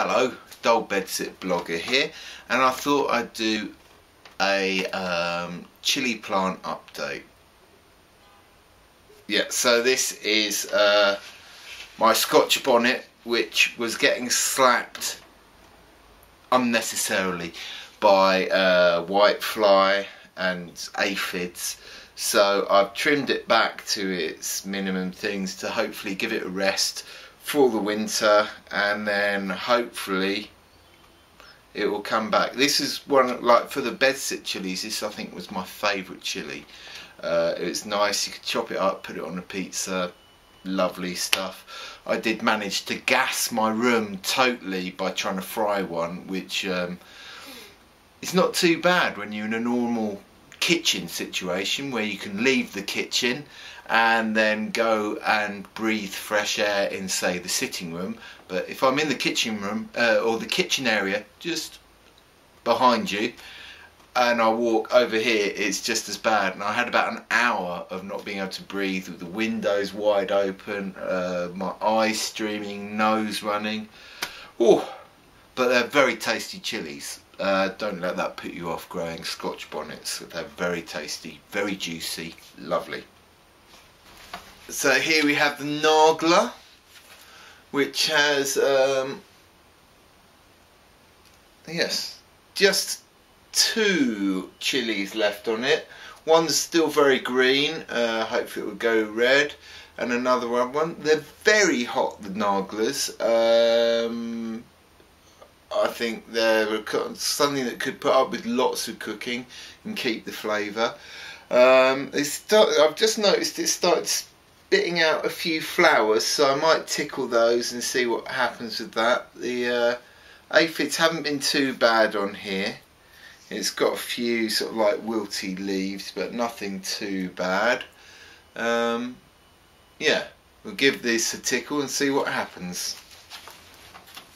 Hello, Dull Bedsit Blogger here, and I thought I'd do a chilli plant update. Yeah, so this is my Scotch bonnet, which was getting slapped unnecessarily by whitefly and aphids. So I've trimmed it back to its minimum things to hopefully give it a rest for the winter, and then hopefully it will come back. This is one, like for the bedsit chilies, this I think was my favourite chili. It's nice, you could chop it up, put it on a pizza, lovely stuff. I did manage to gas my room totally by trying to fry one, which is not too bad when you're in a normal kitchen situation where you can leave the kitchen and then go and breathe fresh air in, say, the sitting room. But if I'm in the kitchen room or the kitchen area just behind you, and I walk over here, it's just as bad. And I had about an hour of not being able to breathe with the windows wide open, my eyes streaming, nose running. Oh, but they're very tasty chilies. Don't let that put you off growing Scotch bonnets. They're very tasty, very juicy, lovely. So here we have the Nagler, which has yes, just 2 chilies left on it. One's still very green, hopefully it will go red, and another one. They're very hot, the Naglers. I think they're something that could put up with lots of cooking and keep the flavour. I've just noticed it started spitting out a few flowers, so I might tickle those and see what happens with that. The aphids haven't been too bad on here. It's got a few sort of like wilty leaves, but nothing too bad. Yeah, we'll give this a tickle and see what happens.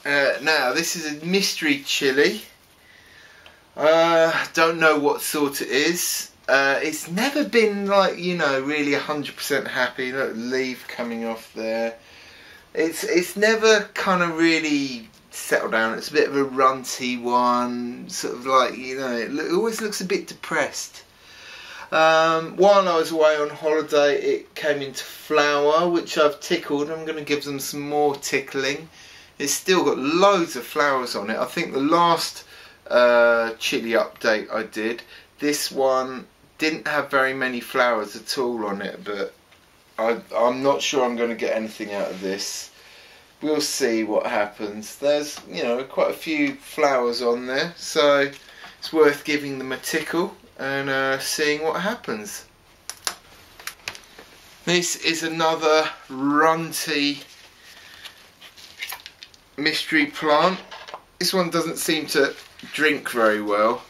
Now this is a mystery chili. Don't know what sort it is. It's never been, like, you know, really 100% happy. Look, leaf coming off there. It's never kind of really settled down. It's a bit of a runty one, sort of like, you know, it always looks a bit depressed. While I was away on holiday, it came into flower, which I've tickled. I'm going to give them some more tickling. It's still got loads of flowers on it. I think the last chili update I did, this one didn't have very many flowers at all on it, but I'm not sure I'm going to get anything out of this. We'll see what happens. There's, you know, quite a few flowers on there, so it's worth giving them a tickle and seeing what happens. This is another runty mystery plant. This one doesn't seem to drink very well.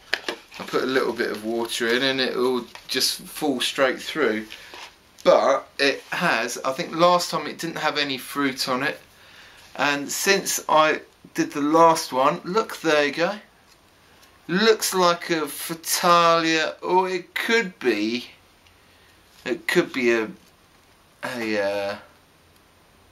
I put a little bit of water in and it will just fall straight through, but it has, I think last time it didn't have any fruit on it, and since I did the last one, look, there you go, looks like a Fatalia, or it could be a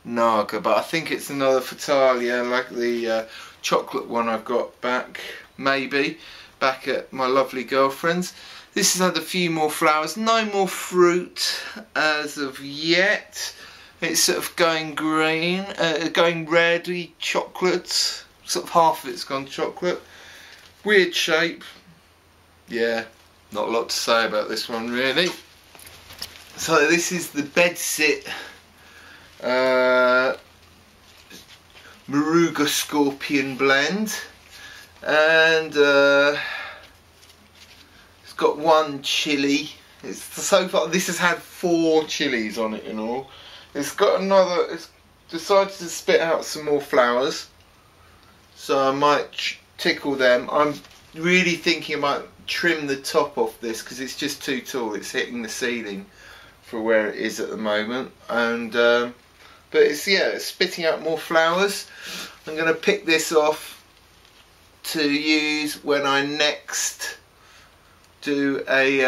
Naga, but I think it's another Fatalia, like the chocolate one I've got back, maybe, back at my lovely girlfriend's. This has had a few more flowers, no more fruit as of yet. It's sort of going green, going reddy chocolate, sort of half of it's gone chocolate. Weird shape. Yeah, not a lot to say about this one really. So this is the Bedsit Moruga Scorpion blend, and it's got 1 chili. So far this has had 4 chilies on it in all. It's got another, it's decided to spit out some more flowers, so I might tickle them. I'm really thinking I might trim the top off this because it's just too tall. It's hitting the ceiling for where it is at the moment, and but it's, yeah, it's spitting out more flowers. I'm going to pick this off to use when I next do a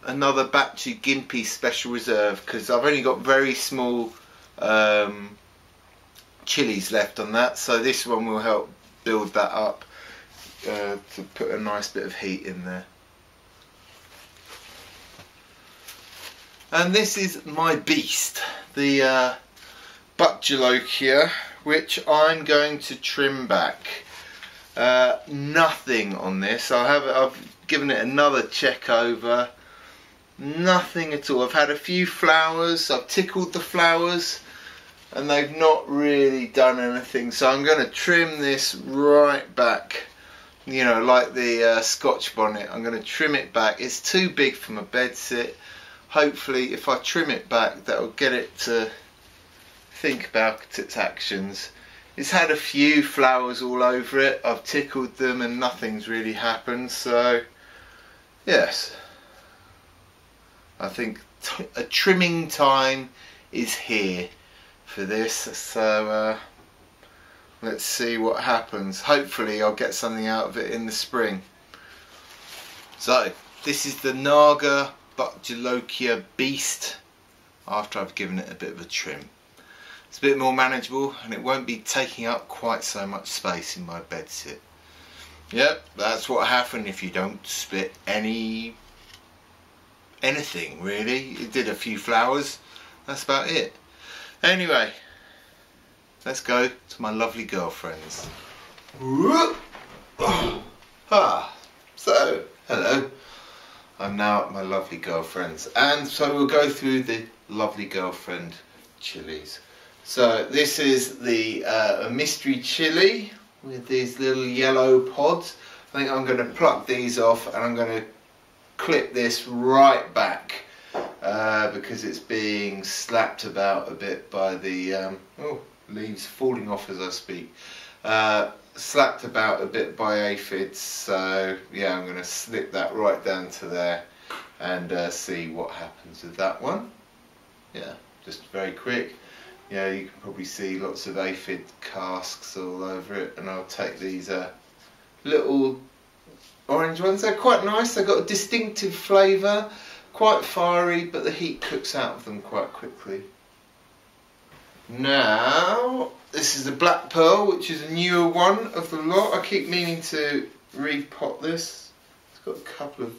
another batch of Gimpy Special Reserve, because I've only got very small chilies left on that, so this one will help build that up to put a nice bit of heat in there. And this is my beast, the Butylochia, which I'm going to trim back. Nothing on this. I've given it another check over. Nothing at all. I've had a few flowers. I've tickled the flowers, and they've not really done anything. So I'm going to trim this right back. You know, like the Scotch bonnet. I'm going to trim it back. It's too big for my bed sit. Hopefully, if I trim it back, that will get it to think about its actions. It's had a few flowers all over it. I've tickled them and nothing's really happened. So, yes, I think a trimming time is here for this. So, let's see what happens. Hopefully, I'll get something out of it in the spring. So, this is the Naga Butylochia beast after I've given it a bit of a trim. It's a bit more manageable and it won't be taking up quite so much space in my bed sit. Yep, that's what happened if you don't split anything really. It did a few flowers, that's about it. Anyway, let's go to my lovely girlfriends. So, hello. I'm now at my lovely girlfriend's, and so we'll go through the lovely girlfriend chilies. So this is the mystery chili with these little yellow pods. I think I'm going to pluck these off and I'm going to clip this right back because it's being slapped about a bit by the leaves falling off as I speak. Slapped about a bit by aphids, so yeah, I'm going to slip that right down to there and see what happens with that one. Yeah, just very quick. Yeah, you can probably see lots of aphid casks all over it, and I'll take these little orange ones. They're quite nice, they've got a distinctive flavour, quite fiery, but the heat cooks out of them quite quickly. Now, this is the black pearl, which is a newer one of the lot. I keep meaning to repot this. It's got a couple of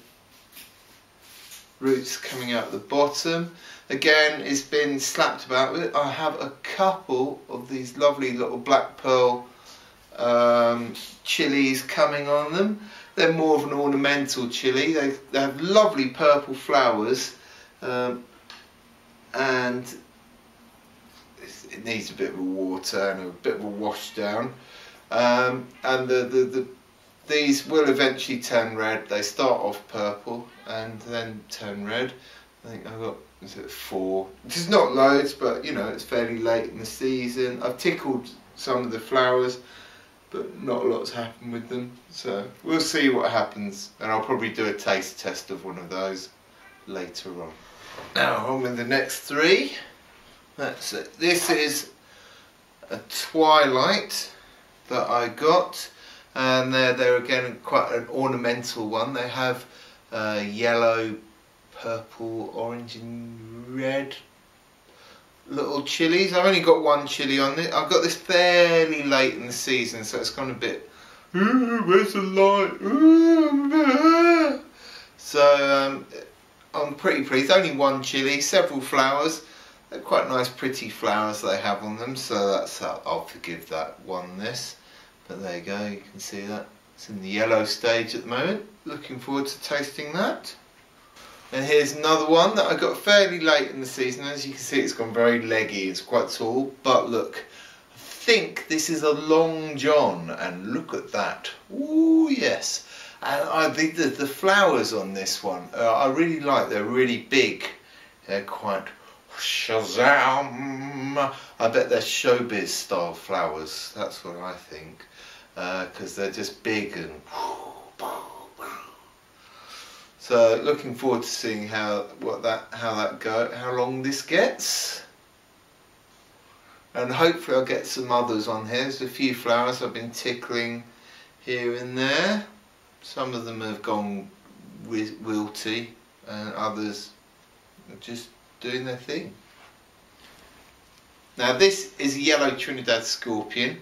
roots coming out the bottom. Again, it's been slapped about with it. I have a couple of these lovely little black pearl chilies coming on them. They're more of an ornamental chili. They have lovely purple flowers, and it needs a bit of water and a bit of a wash down. And these will eventually turn red. They start off purple and then turn red. I think I've got, is it 4? Which is not loads, but you know, it's fairly late in the season. I've tickled some of the flowers, but not a lot's happened with them. So we'll see what happens, and I'll probably do a taste test of one of those later on. Now on with the next 3. That's it. This is a twilight that I got, and they're again quite an ornamental one. They have yellow, purple, orange and red little chilies. I've only got one chili on it. I've got this fairly late in the season, so it's gone a bit, where's the light? So I'm pretty pleased. Only one chili, several flowers. They're quite nice pretty flowers they have on them, so that's how I'll forgive that one this. But there you go, you can see that. It's in the yellow stage at the moment. Looking forward to tasting that. And here's another one that I got fairly late in the season. As you can see, it's gone very leggy, it's quite tall. But look, I think this is a Long John, and look at that. Ooh, yes. And the flowers on this one, I really like. They're really big. They're quite Shazam! I bet they're showbiz style flowers. That's what I think, because they're just big and. So looking forward to seeing how long this gets, and hopefully I'll get some others on here. There's a few flowers I've been tickling here and there. Some of them have gone wilty, and others are just doing their thing. Now this is a yellow Trinidad scorpion,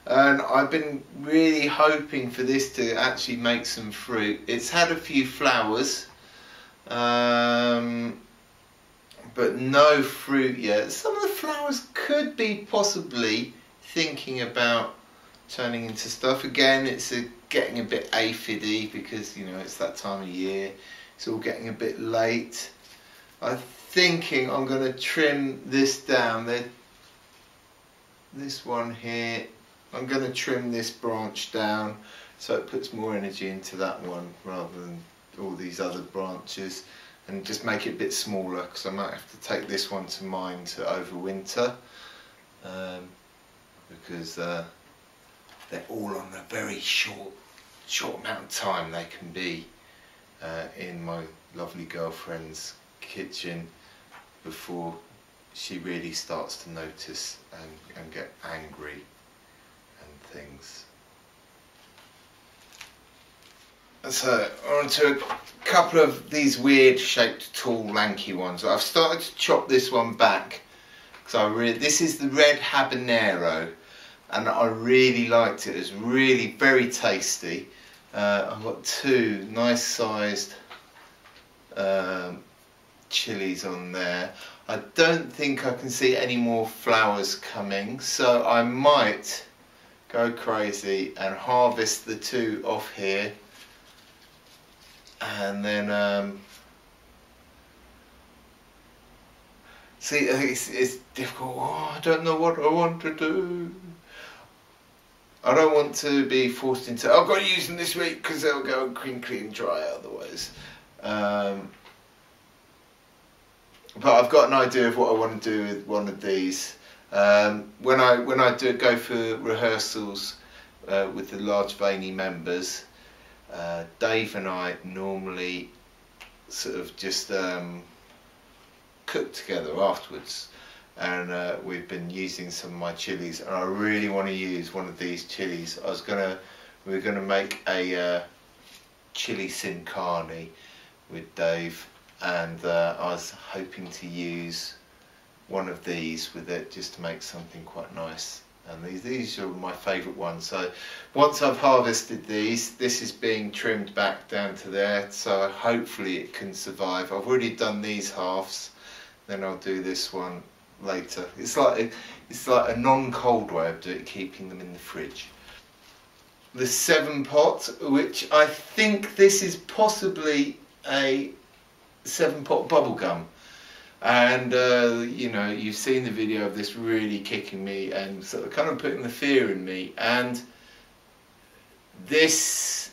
and I've been really hoping for this to actually make some fruit. It's had a few flowers, but no fruit yet. Some of the flowers could be possibly thinking about turning into stuff. Again, it's getting a bit aphidy because, you know, it's that time of year. It's all getting a bit late. I'm thinking I'm going to trim this down. This one here, I'm going to trim this branch down so it puts more energy into that one rather than all these other branches, and just make it a bit smaller, because I might have to take this one to mine to overwinter, because they're all on a very short amount of time they can be in my lovely girlfriend's kitchen before she really starts to notice and get angry and things. So on to a couple of these weird shaped tall lanky ones. I've started to chop this one back because this is the red habanero, and I really liked it. It was really very tasty. I've got two nice sized chilies on there. I don't think I can see any more flowers coming, so I might go crazy and harvest the two off here, and then see, it's difficult. Oh, I don't know what I want to do. I don't want to be forced into, I've got to use them this week because they'll go crinkly and dry otherwise. But I've got an idea of what I want to do with one of these. When I go for rehearsals with the large veiny members, Dave and I normally sort of just cook together afterwards, and we've been using some of my chilies, and I really want to use one of these chilies. We're gonna make a chili sin carne with Dave, and I was hoping to use one of these with it just to make something quite nice. And these are my favourite ones. So once I've harvested these, this is being trimmed back down to there, so hopefully it can survive. I've already done these halves, then I'll do this one later. It's like a non-cold way of keeping them in the fridge. The 7-pot, which I think this is possibly a 7-pot bubblegum, and you know, you've seen the video of this really kicking me and sort of kind of putting the fear in me, and this,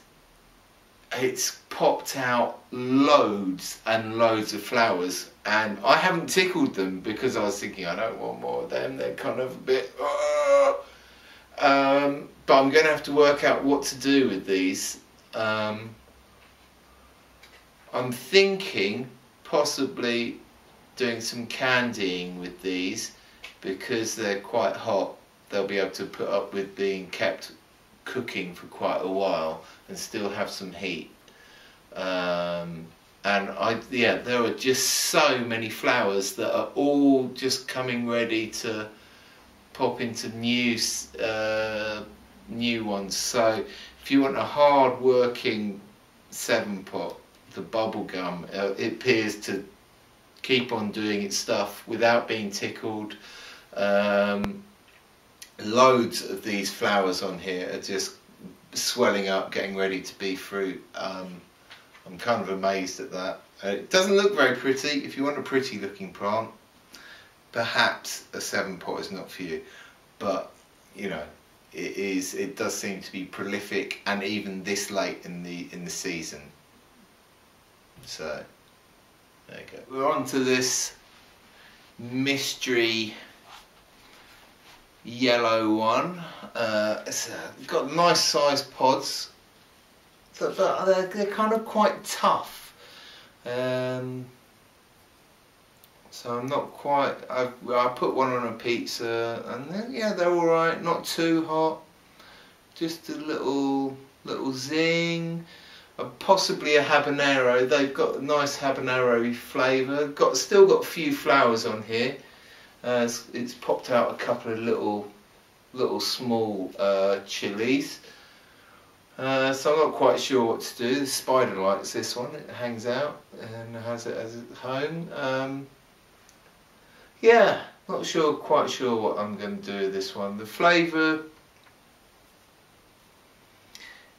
it's popped out loads and loads of flowers, and I haven't tickled them because I was thinking I don't want more of them, they're kind of a bit but I'm going to have to work out what to do with these. I'm thinking possibly doing some candying with these, because they're quite hot. They'll be able to put up with being kept cooking for quite a while and still have some heat. And there are just so many flowers that are all just coming ready to pop into new ones. So if you want a hard working 7-pot, the bubblegum, it appears to keep on doing its stuff without being tickled. Loads of these flowers on here are just swelling up, getting ready to be fruit. I'm kind of amazed at that. It doesn't look very pretty. If you want a pretty looking plant, perhaps a 7-pot is not for you, but you know, it does seem to be prolific, and even this late in the season. So there you go. We're on to this mystery yellow one. It's got nice sized pods, but they're kind of quite tough. So I'm not quite. I put one on a pizza, and then, yeah, they're all right. Not too hot. Just a little zing. Possibly a habanero. They've got a nice habanero flavour. Still got a few flowers on here. It's popped out a couple of little small chilies. So I'm not quite sure what to do. The spider likes this one. It hangs out and has it as its home. Yeah, not quite sure what I'm going to do with this one. The flavour,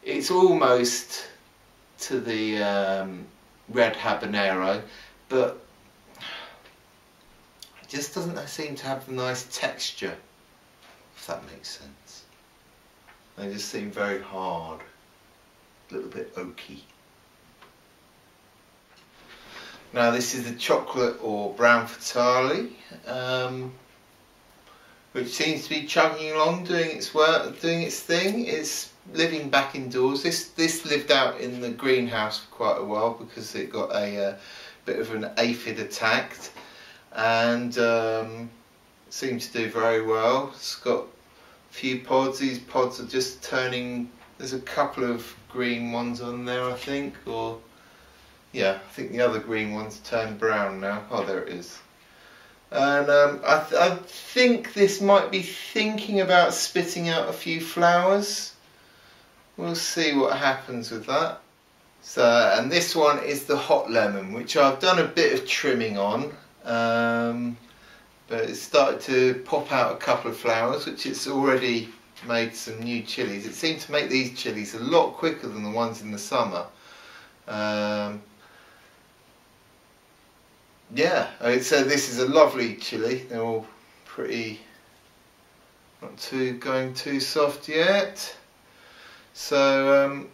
it's almost to the red habanero, but it just doesn't seem to have a nice texture, if that makes sense. They just seem very hard, a little bit oaky. Now this is the chocolate or brown fatale, which seems to be chugging along, doing its work, doing its thing. It's living back indoors. This lived out in the greenhouse for quite a while because it got a bit of an aphid attack, and seemed to do very well. It's got a few pods. These pods are just turning. There's a couple of green ones on there, I think, or yeah, I think the other green one's turned brown now. Oh, there it is. And I think this might be thinking about spitting out a few flowers. We'll see what happens with that. So, and this one is the hot lemon, which I've done a bit of trimming on, but it's started to pop out a couple of flowers, which it's already made some new chilies. It seemed to make these chilies a lot quicker than the ones in the summer. Yeah, so this is a lovely chili. They're all pretty, not going too soft yet. So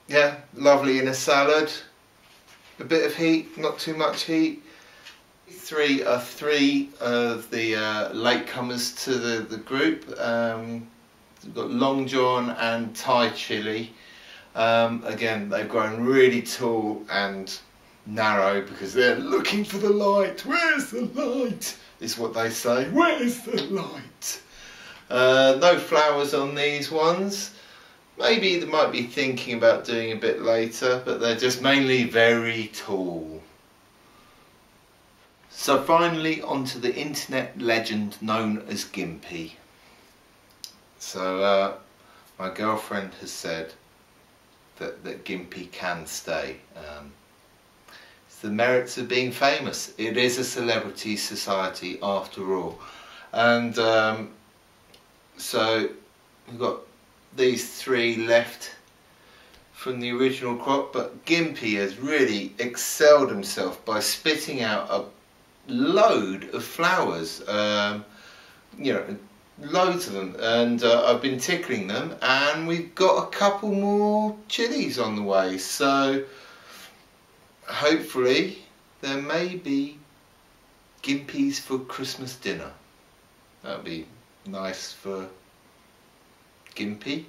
yeah, lovely in a salad. A bit of heat, not too much heat. Three of the latecomers to the group. We've got Long John and Thai chili. Again, they've grown really tall and narrow because they're looking for the light. Where's the light? Is what they say. Where's the light? No flowers on these ones. Maybe they might be thinking about doing a bit later, but they're just mainly very tall. So finally onto the internet legend known as Gimpy. So my girlfriend has said that Gimpy can stay. It's the merits of being famous. It is a celebrity society after all. And so we've got these three left from the original crop, but Gimpy has really excelled himself by spitting out a load of flowers, you know, loads of them, and I've been tickling them, and we've got a couple more chilies on the way, so hopefully there may be Gimpys for Christmas dinner. That would be nice for Gimpy.